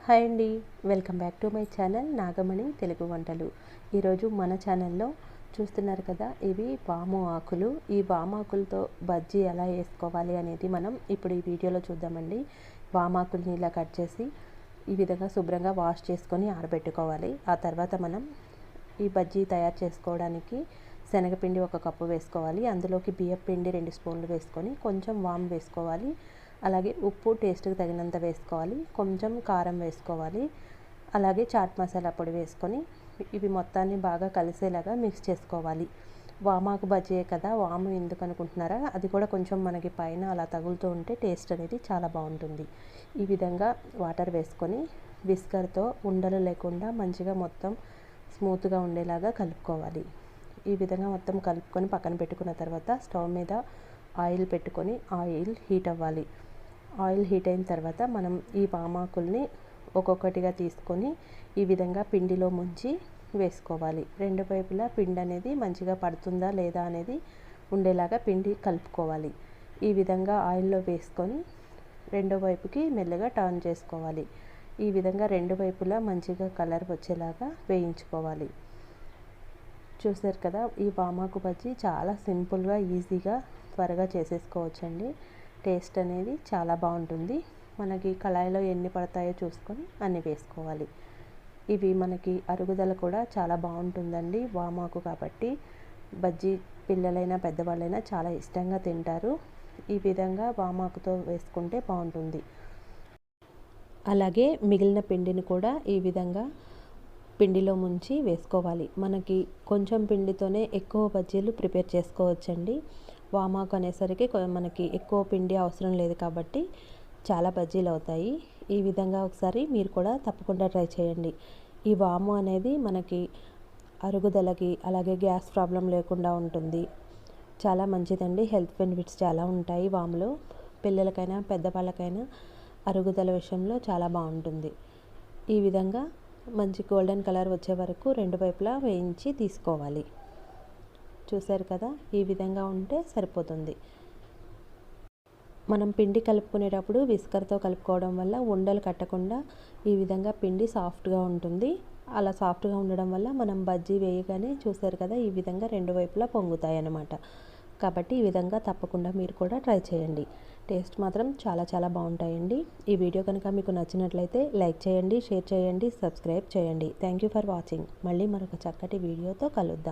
Hi అండి, welcome back to my channel Nagamani Telugu వంటలు. ఈరోజు మన ఛానల్లో చూస్తున్నారు కదా, ఇవి వాము ఆకులు. ఈ వాము ఆకులతో బజ్జీ ఎలా వేసుకోవాలి అనేది మనం ఇప్పుడు ఈ వీడియోలో చూద్దామండి. వామాకుల్ని ఇలా కట్ చేసి ఈ విధంగా శుభ్రంగా వాష్ చేసుకొని ఆరబెట్టుకోవాలి. ఆ తర్వాత మనం ఈ బజ్జీ తయారు చేసుకోవడానికి శనగపిండి 1 కప్పు వేసుకోవాలి. అందులోకి బియ్యం పిండి 2 స్పూన్లు వేసుకొని కొంచెం వాము వేసుకోవాలి. అలాగే ఉప్పు టేస్ట్కి తగినంత వేసుకోవాలి. కొంచెం కారం వేసుకోవాలి. అలాగే చాట్ మసాలా పొడి వేసుకొని ఇవి మొత్తాన్ని బాగా కలిసేలాగా మిక్స్ చేసుకోవాలి. వామాకు బజ్జీయే కదా, వాము ఎందుకు అనుకుంటున్నారా, అది కూడా కొంచెం మనకి పైన అలా తగులుతూ ఉంటే టేస్ట్ అనేది చాలా బాగుంటుంది. ఈ విధంగా వాటర్ వేసుకొని విస్కర్తో ఉండలు లేకుండా మంచిగా మొత్తం స్మూత్గా ఉండేలాగా కలుపుకోవాలి. ఈ విధంగా మొత్తం కలుపుకొని పక్కన పెట్టుకున్న తర్వాత స్టవ్ మీద ఆయిల్ పెట్టుకొని ఆయిల్ హీట్ అవ్వాలి. ఆయిల్ హీట్ అయిన తర్వాత మనం ఈ వామాకుల్ని ఒక్కొక్కటిగా తీసుకొని ఈ విధంగా పిండిలో ముంచి వేసుకోవాలి. 2 వైపులా పిండి అనేది మంచిగా పడుతుందా లేదా అనేది ఉండేలాగా పిండి కలుపుకోవాలి. ఈ విధంగా ఆయిల్లో వేసుకొని రెండో వైపుకి మెల్లగా టర్న్ చేసుకోవాలి. ఈ విధంగా 2 వైపులా మంచిగా కలర్ వచ్చేలాగా వేయించుకోవాలి. చూసారు కదా, ఈ వామాకు బజ్జీ చాలా సింపుల్గా ఈజీగా త్వరగా చేసేసుకోవచ్చండి. టేస్ట్ అనేది చాలా బాగుంటుంది. మనకి కళాయిలో ఎన్ని పడతాయో చూసుకొని అన్ని వేసుకోవాలి. ఇవి మనకి అరుగుదల కూడా చాలా బాగుంటుందండి. వామాకు కాబట్టి బజ్జీ పిల్లలైనా పెద్దవాళ్ళైనా చాలా ఇష్టంగా తింటారు. ఈ విధంగా వామాకుతో వేసుకుంటే బాగుంటుంది. అలాగే మిగిలిన పిండిని కూడా ఈ విధంగా పిండిలో ముంచి వేసుకోవాలి. మనకి కొంచెం పిండితోనే ఎక్కువ బజ్జీలు ప్రిపేర్ చేసుకోవచ్చండి. వామాకు అనేసరికి మనకి ఎక్కువ పిండి అవసరం లేదు కాబట్టి చాలా బజ్జీలు అవుతాయి. ఈ విధంగా ఒకసారి మీరు కూడా తప్పకుండా ట్రై చేయండి. ఈ వాము అనేది మనకి అరుగుదలకి అలాగే గ్యాస్ ప్రాబ్లం లేకుండా ఉంటుంది. చాలా మంచిదండి. హెల్త్ బెనిఫిట్స్ చాలా ఉంటాయి వాములో. పిల్లలకైనా పెద్దవాళ్ళకైనా అరుగుదల విషయంలో చాలా బాగుంటుంది. ఈ విధంగా మంచి గోల్డెన్ కలర్ వచ్చే వరకు 2 వైపులా వేయించి తీసుకోవాలి. చూసారు కదా, ఈ విధంగా ఉంటే సరిపోతుంది. మనం పిండి కలుపుకునేటప్పుడు విస్కర్తో కలుపుకోవడం వల్ల ఉండలు కట్టకుండా ఈ విధంగా పిండి సాఫ్ట్గా ఉంటుంది. అలా సాఫ్ట్గా ఉండడం వల్ల మనం బజ్జీ వేయగానే చూసారు కదా, ఈ విధంగా 2 వైపులా పొంగుతాయి అన్నమాట. కాబట్టి ఈ విధంగా తప్పకుండా మీరు కూడా ట్రై చేయండి. టేస్ట్ మాత్రం చాలా చాలా బాగుంటాయండి. ఈ వీడియో కనుక మీకు నచ్చినట్లయితే లైక్ చేయండి, షేర్ చేయండి, సబ్స్క్రైబ్ చేయండి. Thank you for watching. మళ్ళీ మరొక చక్కటి వీడియోతో కలుద్దాం.